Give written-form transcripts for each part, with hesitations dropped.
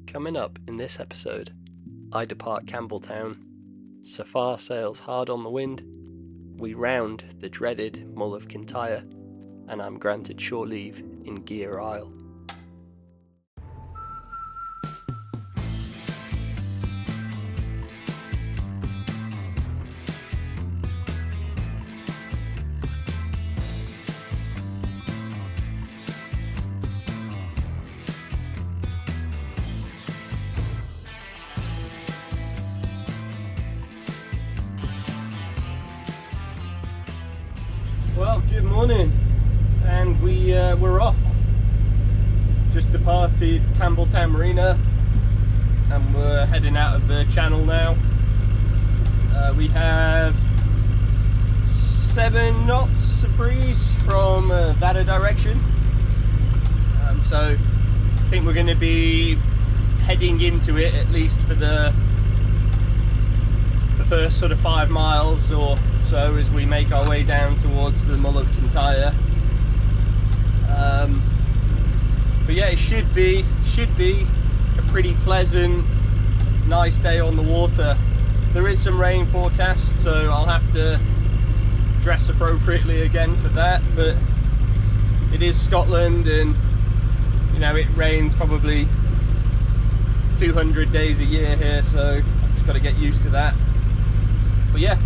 Coming up in this episode, I depart Campbeltown, Safar sails hard on the wind, we round the dreaded Mull of Kintyre, and I'm granted shore leave in Gigha Isle. Well, good morning, and we're off. Just departed Campbeltown Marina, and we're heading out of the channel now. We have 7 knots of breeze from that direction, so I think we're going to be heading into it at least for the first sort of 5 miles or so as we make our way down towards the Mull of Kintyre. But yeah, it should be a pretty pleasant, nice day on the water. There is some rain forecast, so I'll have to dress appropriately again for that, but it is Scotland, and you know, it rains probably 200 days a year here, so I've just got to get used to that. But yeah,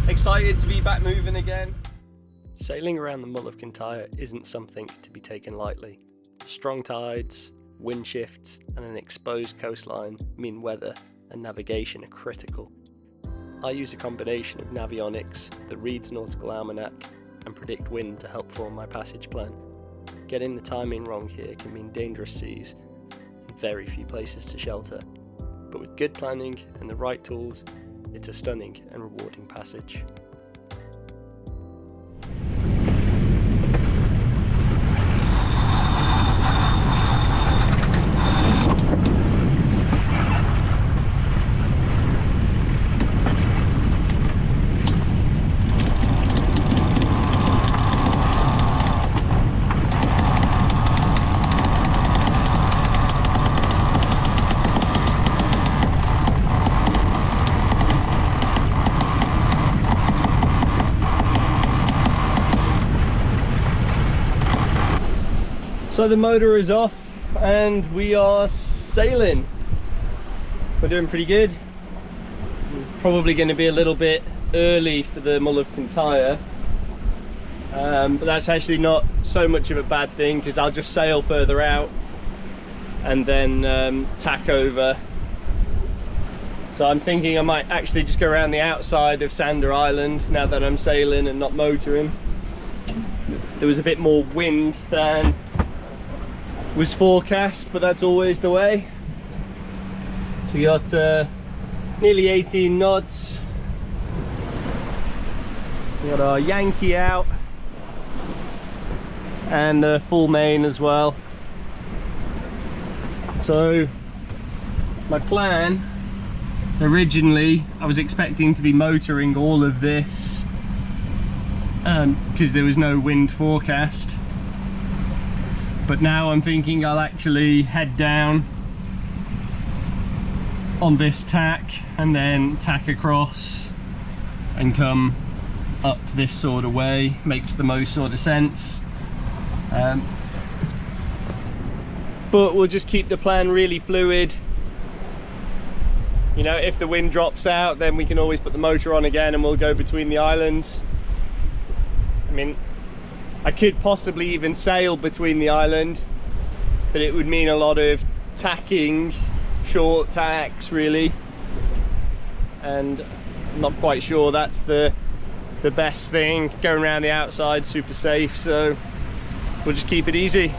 excited to be back moving again. Sailing around the Mull of Kintyre isn't something to be taken lightly. Strong tides, wind shifts, and an exposed coastline mean weather and navigation are critical. I use a combination of navionics that reads nautical almanac and predict wind to help form my passage plan. Getting the timing wrong here can mean dangerous seas and very few places to shelter, but with good planning and the right tools, it's a stunning and rewarding passage. So the motor is off and we are sailing. We're doing pretty good. Probably going to be a little bit early for the Mull of Kintyre, but that's actually not so much of a bad thing, because I'll just sail further out and then tack over. So I'm thinking I might actually just go around the outside of Sander Island now that I'm sailing and not motoring. There was a bit more wind than was forecast, but that's always the way. So we got nearly 18 knots. We got our Yankee out and a full main as well. So my plan originally, I was expecting to be motoring all of this because there was no wind forecast. But now I'm thinking I'll actually head down on this tack and then tack across and come up this sort of way. Makes the most sort of sense. But we'll just keep the plan really fluid. You know, if the wind drops out, then we can always put the motor on again and we'll go between the islands. I mean, I could possibly even sail between the island, but it would mean a lot of tacking, short tacks really, and I'm not quite sure that's the best thing. Going around the outside, super safe, so we'll just keep it easy.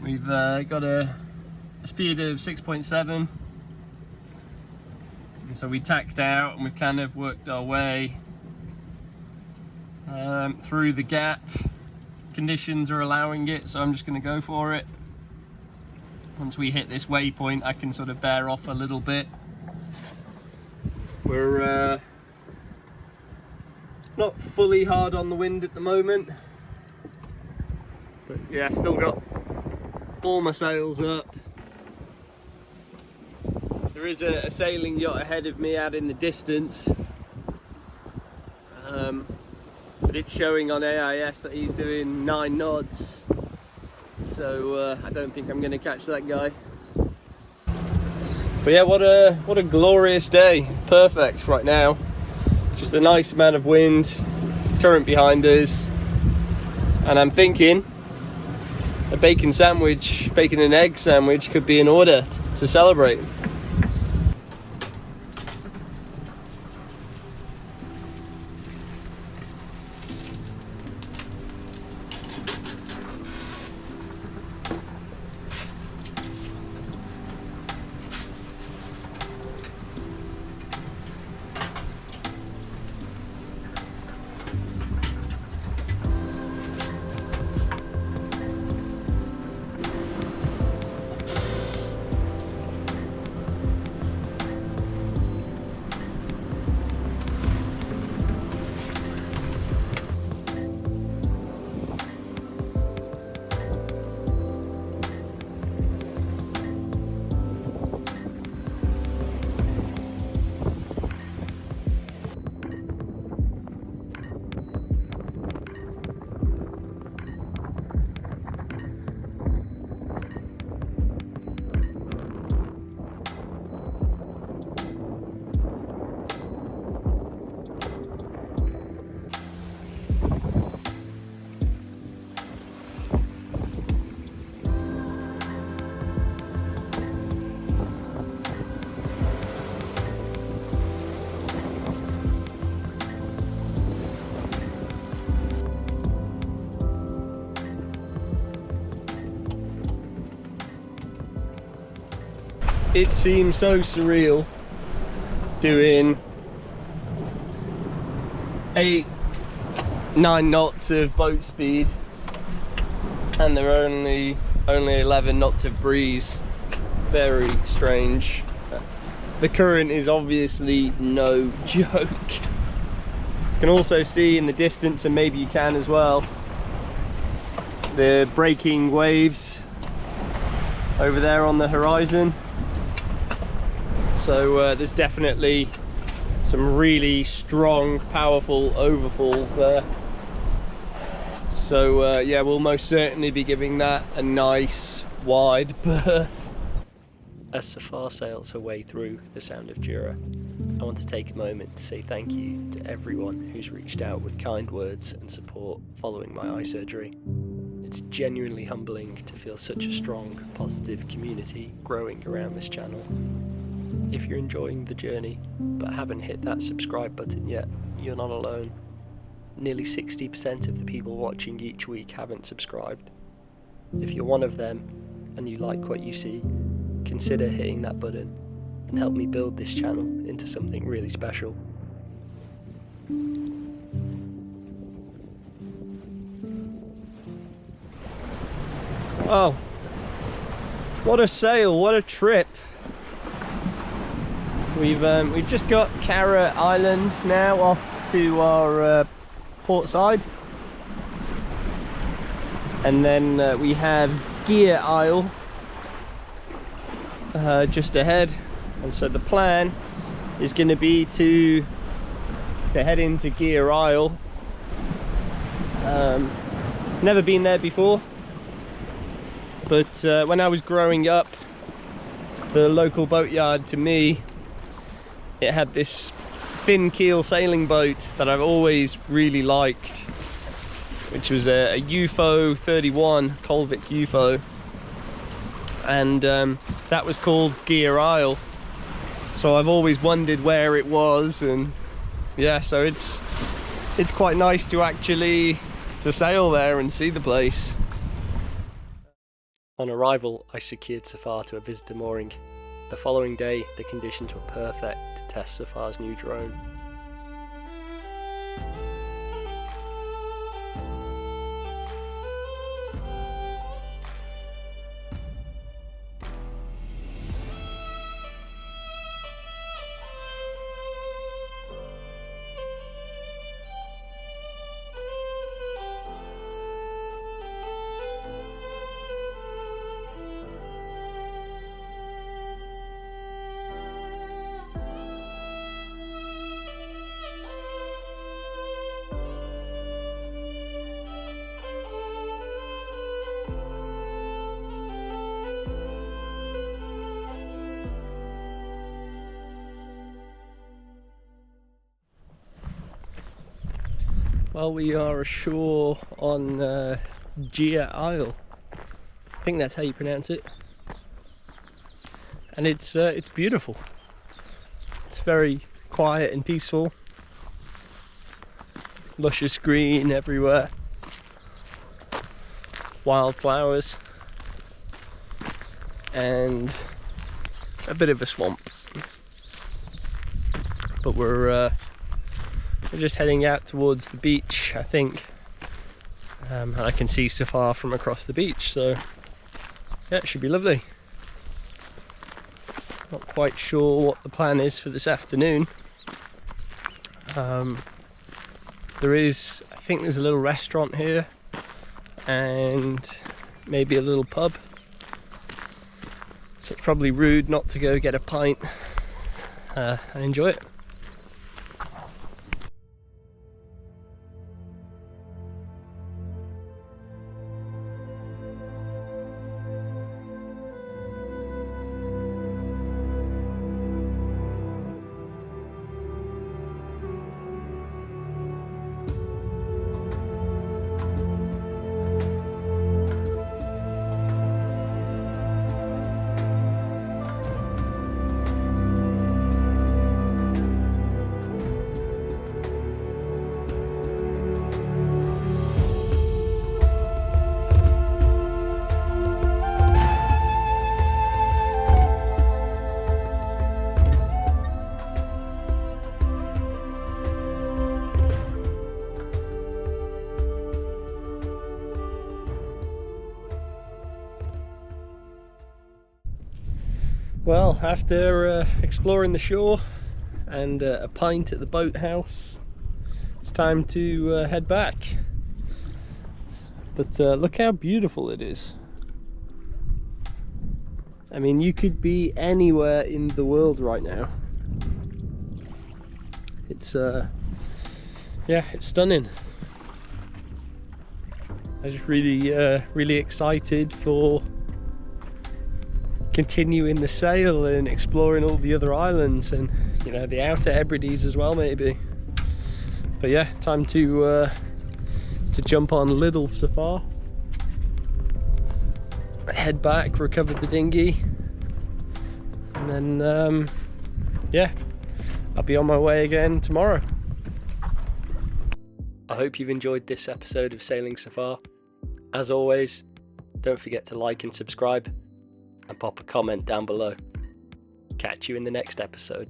We've got a speed of 6.7, and so we tacked out and we've kind of worked our way through the gap. Conditions are allowing it, so I'm just going to go for it. Once we hit this waypoint, I can sort of bear off a little bit. We're not fully hard on the wind at the moment, but yeah, still got all my sails up. There is a sailing yacht ahead of me out in the distance, but it's showing on AIS that he's doing 9 knots, so I don't think I'm going to catch that guy. But yeah, what a glorious day. Perfect right now. Just a nice amount of wind, current behind us, and I'm thinking a bacon and egg sandwich could be in order to celebrate. It seems so surreal doing 8-9 knots of boat speed and there are only 11 knots of breeze. Very strange. The current is obviously no joke. You can also see in the distance, and maybe you can as well, the breaking waves over there on the horizon. So there's definitely some really strong, powerful overfalls there. So yeah, we'll most certainly be giving that a nice wide berth. As Safar sails her way through the Sound of Gigha, I want to take a moment to say thank you to everyone who's reached out with kind words and support following my eye surgery. It's genuinely humbling to feel such a strong, positive community growing around this channel. If you're enjoying the journey but haven't hit that subscribe button yet, you're not alone. Nearly 60% of the people watching each week haven't subscribed. If you're one of them and you like what you see, consider hitting that button and help me build this channel into something really special. Oh, what a sail, what a trip. We've just got Kintyre Island now, off to our port side, and then we have Gigha Isle just ahead, and so the plan is going to be to head into Gigha Isle. Never been there before, but when I was growing up, the local boatyard to me, it had this thin keel sailing boat that I've always really liked, which was a UFO 31 Colvic UFO, and that was called Gigha Isle. So I've always wondered where it was, and yeah, so it's quite nice to actually sail there and see the place. On arrival, I secured Safar to a visitor mooring. The following day, the conditions were perfect to test Safar's new drone. Well, we are ashore on Gigha Isle. I think that's how you pronounce it. And it's beautiful. It's very quiet and peaceful. Luscious green everywhere. Wildflowers. And a bit of a swamp. But we're just heading out towards the beach, I think. And I can see Safar from across the beach, so yeah, it should be lovely. Not quite sure what the plan is for this afternoon. There is, I think there's a little restaurant here and maybe a little pub. So it's probably rude not to go get a pint and enjoy it. Well, after exploring the shore and a pint at the boathouse, it's time to head back. But look how beautiful it is. I mean, you could be anywhere in the world right now. It's yeah, it's stunning. I'm just really excited for continuing the sail and exploring all the other islands and, you know, the Outer Hebrides as well, maybe. But yeah, time to jump on little Safar, head back, recover the dinghy, and then yeah, I'll be on my way again tomorrow. I hope you've enjoyed this episode of Sailing Safar. As always, don't forget to like and subscribe and pop a comment down below. Catch you in the next episode.